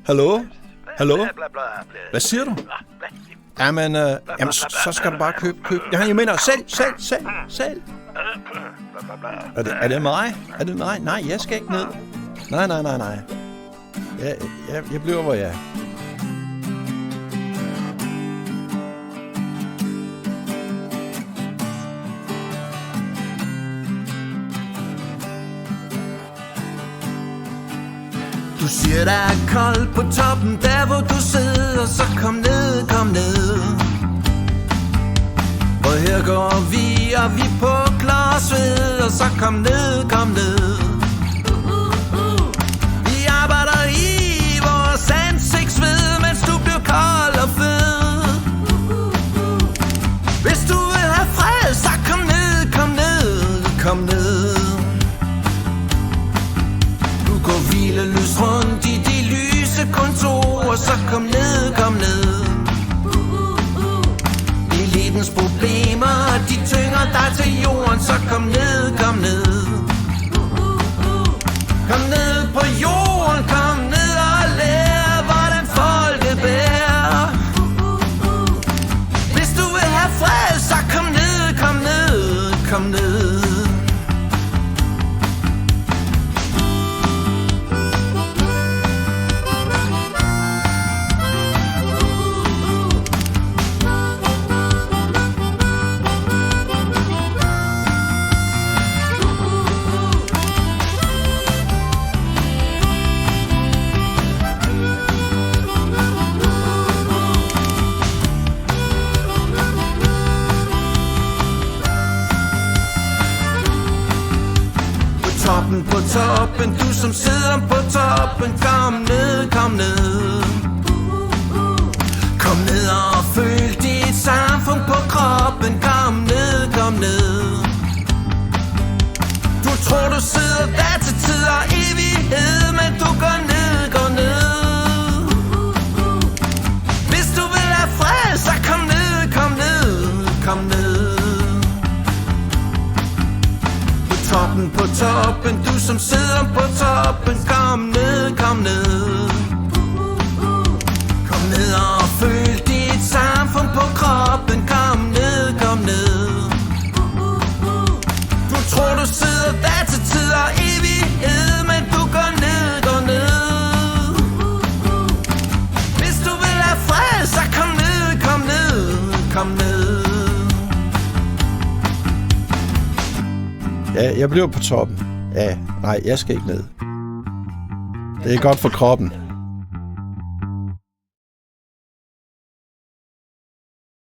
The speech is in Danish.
Hallo? Hallo? Hvad siger du? Jamen, så skal du bare købe. Jeg mener, sælg. Er det mig? Nej, jeg skal ikke ned. Nej. Jeg bliver, hvor jeg er. Du siger, der er koldt på toppen, der hvor du sidder, så kom ned. For her går vi, og vi pukler og sveder, så kom ned. Vi arbejder i vores ansigtsved, mens du bliver kold og fed. Hvis du vil have fred, så kom ned. Du går hvileløst rundt i de lyse kontorer, så kom ned. Elitens problemer, de tynger dig til jorden, så kom ned. Kom ned på jorden, kom ned og lær, hvordan folket bærer. Hvis du vil have fred, så kom ned. På toppen, du som sidder på toppen, kom ned. Kom ned og føl dit samfund på kroppen, kom ned. Du tror du sidder der til tid og evighed, men du går ned. Hvis du vil have fred, så kom ned. På toppen, du som sidder på toppen, kom ned. Kom ned og føl dit samfund på kroppen, kom ned. Du tror du sidder der til tid og evighed, men du går ned. Hvis du vil have fred, så kom ned. Ja, jeg bliver på toppen. Ja, nej, jeg skal ikke ned. Det er godt for kroppen.